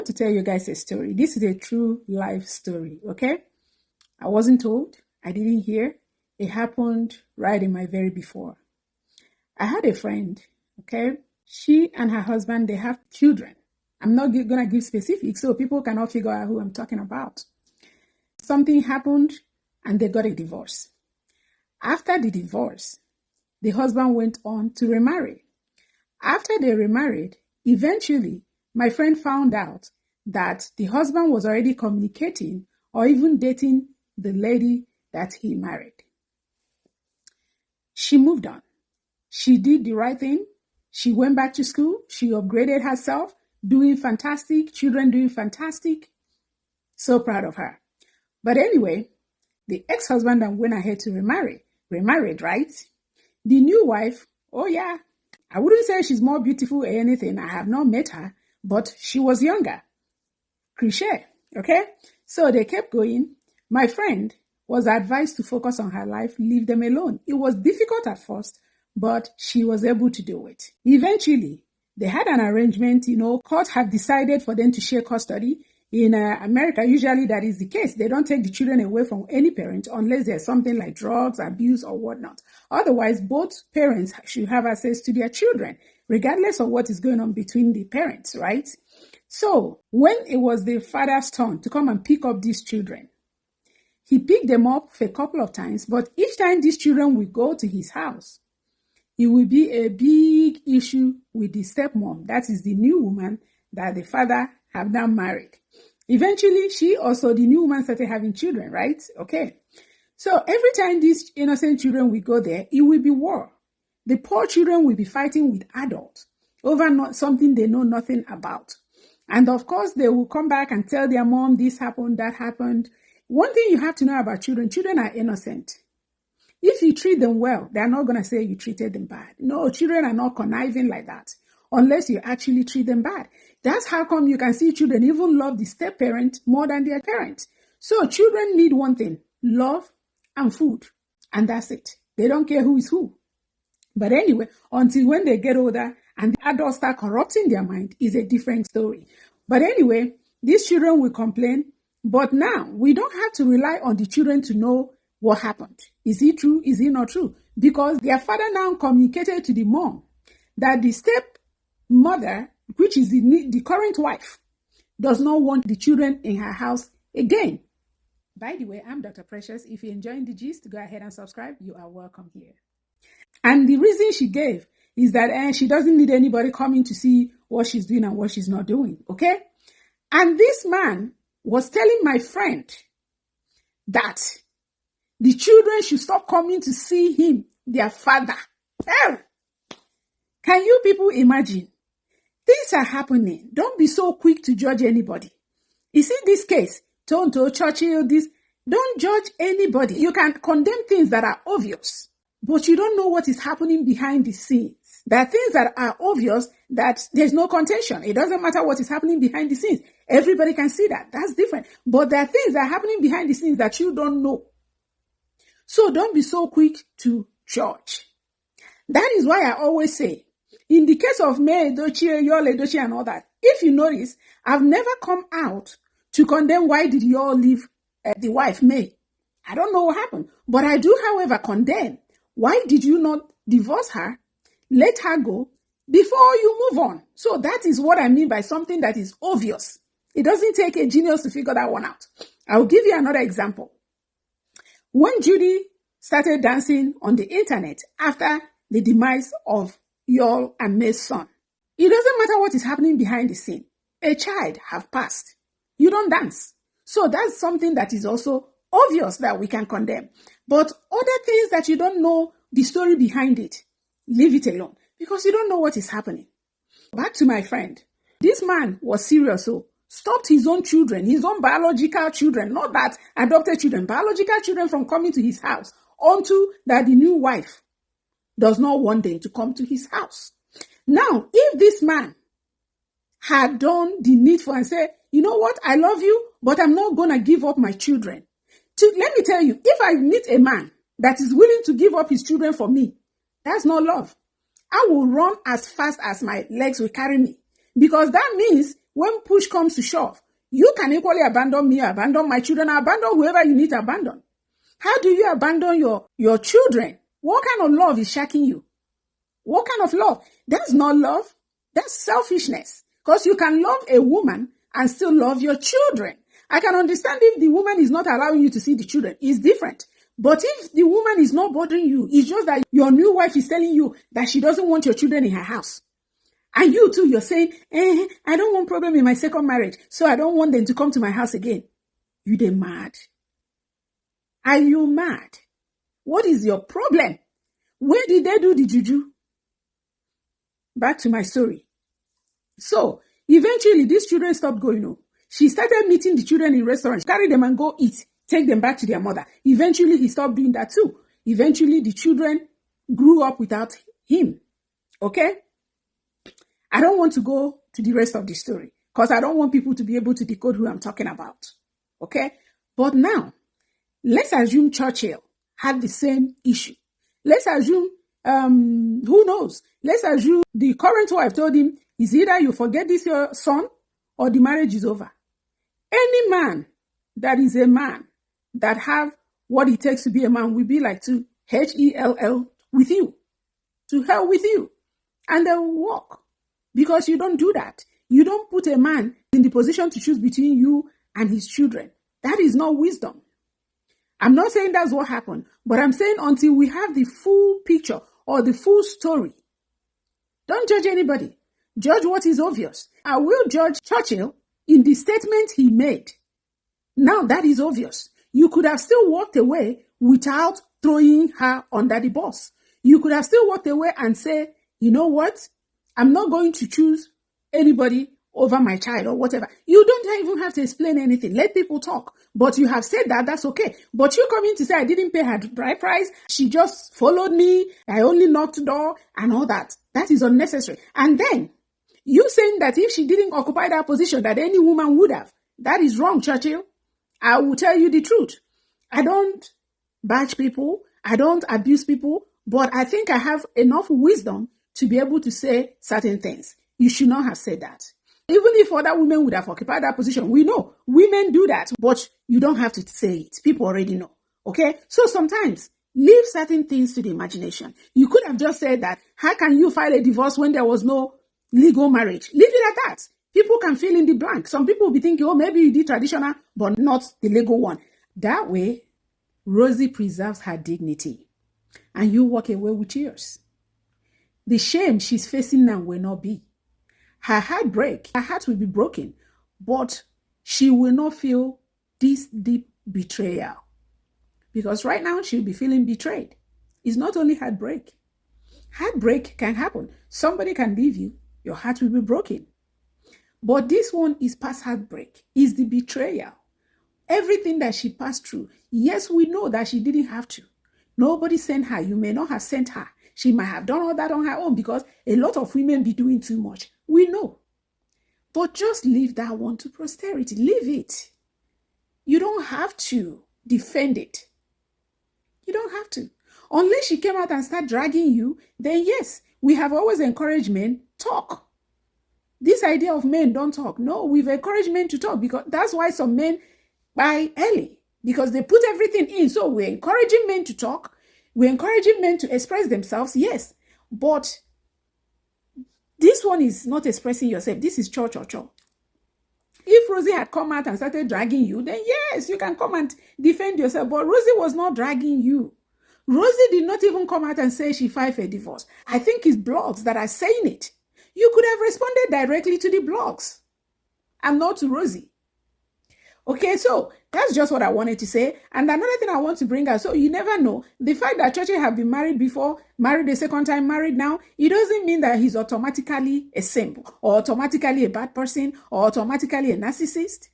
To tell you guys a story. This is a true life story, okay? I wasn't told. I didn't hear. It happened right in my very before. I had a friend, okay? She and her husband, they have children. I'm not going to give specifics so people cannot figure out who I'm talking about. Something happened and they got a divorce. After the divorce, the husband went on to remarry. After they remarried, eventually, my friend found out that the husband was already communicating or even dating the lady that he married. She moved on. She did the right thing. She went back to school. She upgraded herself, doing fantastic, children doing fantastic. So proud of her. But anyway, the ex-husband then went ahead to remarried, right? The new wife, oh yeah, I wouldn't say she's more beautiful or anything. I have not met her, but she was younger. Cliché, okay? So they kept going. My friend was advised to focus on her life, leave them alone. It was difficult at first, but she was able to do it. Eventually, they had an arrangement, court have decided for them to share custody. In America, usually that is the case. They don't take the children away from any parent unless there's something like drugs, abuse, or whatnot. Otherwise, both parents should have access to their children, regardless of what is going on between the parents, right? So, when it was the father's turn to come and pick up these children, he picked them up for a couple of times, but each time these children will go to his house, it will be a big issue with the stepmom. That is the new woman that the father have now married. Eventually, the new woman started having children, right? Okay. So every time these innocent children will go there, it will be war. The poor children will be fighting with adults over something they know nothing about. And of course, they will come back and tell their mom, this happened, that happened. One thing you have to know about children are innocent. If you treat them well, they're not going to say you treated them bad. No, children are not conniving like that unless you actually treat them bad. That's how come you can see children even love the step-parent more than their parent. So children need one thing, love and food. And that's it. They don't care who is who. But anyway, until when they get older and the adults start corrupting their mind is a different story. But anyway, these children will complain. But now we don't have to rely on the children to know what happened. Is it true? Is it not true? Because their father now communicated to the mom that the stepmother, which is the current wife, does not want the children in her house again. By the way, I'm Dr. Precious. If you're enjoying the gist, go ahead and subscribe. You are welcome here. And the reason she gave is that she doesn't need anybody coming to see what she's doing and what she's not doing, okay? And this man was telling my friend that the children should stop coming to see him, their father. Can you people imagine? Things are happening. Don't be so quick to judge anybody. You see this case, Tonto, Churchill, don't judge anybody. You can condemn things that are obvious, but you don't know what is happening behind the scenes. There are things that are obvious that there's no contention. It doesn't matter what is happening behind the scenes. Everybody can see that. That's different. But there are things that are happening behind the scenes that you don't know. So don't be so quick to judge. That is why I always say, in the case of May Edochie, Yul Edochie and all that, if you notice, I've never come out to condemn why did you all leave the wife, May. I don't know what happened. But I do, however, condemn. Why did you not divorce her, let her go, before you move on? So that is what I mean by something that is obvious. It doesn't take a genius to figure that one out. I'll give you another example. When Judy started dancing on the internet after the demise of Yul and May's son, it doesn't matter what is happening behind the scene. A child have passed. You don't dance. So that's something that is also obvious that we can condemn. But other things that you don't know the story behind it, leave it alone because you don't know what is happening. Back to my friend. This man was serious, so stopped his own children, his own biological children, not that adopted children, biological children from coming to his house until that the new wife does not want them to come to his house. Now, if this man had done the needful and said, you know what, I love you, but I'm not going to give up my children. Let me tell you, if I meet a man that is willing to give up his children for me, that's not love. I will run as fast as my legs will carry me. Because that means when push comes to shove, you can equally abandon me, abandon my children, abandon whoever you need to abandon. How do you abandon your children? What kind of love is shacking you? What kind of love? That's not love. That's selfishness. Because you can love a woman and still love your children. I can understand if the woman is not allowing you to see the children. It's different. But if the woman is not bothering you, it's just that your new wife is telling you that she doesn't want your children in her house. And you too, you're saying, I don't want problem in my second marriage, so I don't want them to come to my house again. You they mad? Are you mad? What is your problem? Where did they do the juju? Back to my story. So, eventually, these children stopped going home. She started meeting the children in restaurants, carry them and go eat, take them back to their mother. Eventually, he stopped doing that too. Eventually, the children grew up without him. Okay? I don't want to go to the rest of the story because I don't want people to be able to decode who I'm talking about. Okay? But now, let's assume Churchill had the same issue. Let's assume, who knows? Let's assume the current wife told him, is either you forget this your son or the marriage is over. Any man that is a man that have what it takes to be a man will be like to HELL with you. To hell with you. And they will walk. Because you don't do that. You don't put a man in the position to choose between you and his children. That is not wisdom. I'm not saying that's what happened, but I'm saying until we have the full picture or the full story, don't judge anybody. Judge what is obvious. I will judge Churchill in the statement he made. Now that is obvious. You could have still walked away without throwing her under the bus. You could have still walked away and say, you know what? I'm not going to choose anybody over my child or whatever. You don't even have to explain anything. Let people talk. But you have said that, that's okay. But you come in to say, I didn't pay her bride price. She just followed me. I only knocked the door and all that. That is unnecessary. And then you saying that if she didn't occupy that position, that any woman would have. That is wrong, Churchill. I will tell you the truth. I don't bash people. I don't abuse people. But I think I have enough wisdom to be able to say certain things. You should not have said that. Even if other women would have occupied that position, we know women do that, but you don't have to say it. People already know. Okay? So sometimes leave certain things to the imagination. You could have just said that, how can you file a divorce when there was no legal marriage? Leave it at that. People can fill in the blank. Some people will be thinking, oh, maybe you did traditional, but not the legal one. That way, Rosy preserves her dignity and you walk away with yours. The shame she's facing now will not be. Her heart will be broken, but she will not feel this deep betrayal. Because right now she'll be feeling betrayed. It's not only heartbreak. Heartbreak can happen. Somebody can leave you, your heart will be broken. But this one is past heartbreak, is the betrayal. Everything that she passed through, yes, we know that she didn't have to. Nobody sent her. You may not have sent her. She might have done all that on her own because a lot of women be doing too much. We know. But just leave that one to posterity. Leave it. You don't have to defend it. You don't have to. Unless she came out and start dragging you, then yes, we have always encouraged men, talk. This idea of men don't talk. No, we've encouraged men to talk because that's why some men buy early because they put everything in. So we're encouraging men to talk. We're encouraging men to express themselves, yes. But this one is not expressing yourself. This is cho. If Rosy had come out and started dragging you, then yes, you can come and defend yourself. But Rosy was not dragging you. Rosy did not even come out and say she filed for divorce. I think it's blogs that are saying it. You could have responded directly to the blogs and not to Rosy. Okay, so that's just what I wanted to say. And another thing I want to bring out, so you never know, the fact that Churchill have been married before, married a second time, married now, it doesn't mean that he's automatically a simp or automatically a bad person or automatically a narcissist.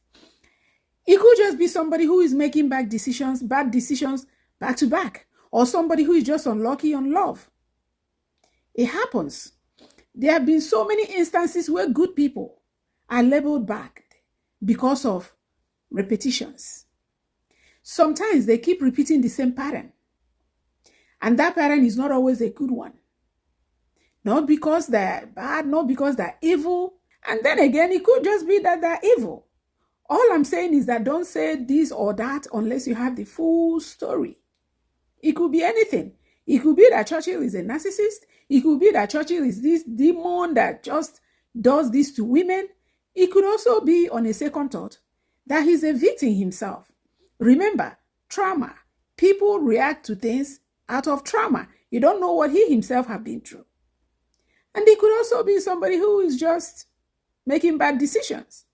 It could just be somebody who is making bad decisions back to back, or somebody who is just unlucky on love. It happens. There have been so many instances where good people are labeled back because of repetitions. Sometimes they keep repeating the same pattern. And that pattern is not always a good one. Not because they're bad, not because they're evil. And then again, it could just be that they're evil. All I'm saying is that don't say this or that unless you have the full story. It could be anything. It could be that Churchill is a narcissist. It could be that Churchill is this demon that just does this to women. It could also be, on a second thought, that he's a victim himself. Remember, trauma. People react to things out of trauma. You don't know what he himself has been through. And it could also be somebody who is just making bad decisions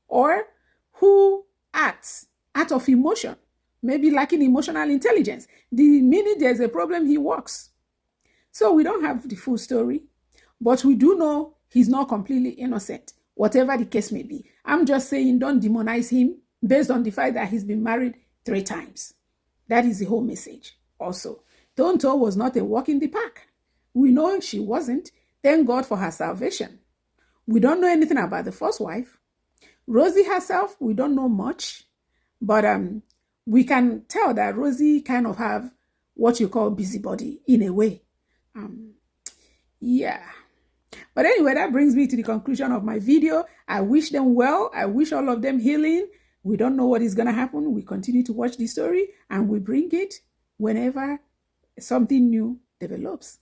or who acts out of emotion, maybe lacking emotional intelligence. The minute there's a problem, he walks. So we don't have the full story, but we do know he's not completely innocent, whatever the case may be. I'm just saying don't demonize him based on the fact that he's been married 3 times. That is the whole message. Also, Tonto was not a walk in the park. We know she wasn't. Thank God for her salvation. We don't know anything about the first wife. Rosy herself, we don't know much, but we can tell that Rosy kind of have what you call busybody in a way. Yeah. But anyway, that brings me to the conclusion of my video. I wish them well. I wish all of them healing. We don't know what is going to happen. We continue to watch the story and we bring it whenever something new develops.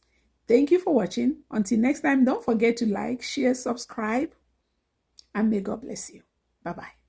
Thank you for watching. Until next time, don't forget to like, share, subscribe, and may God bless you. Bye-bye.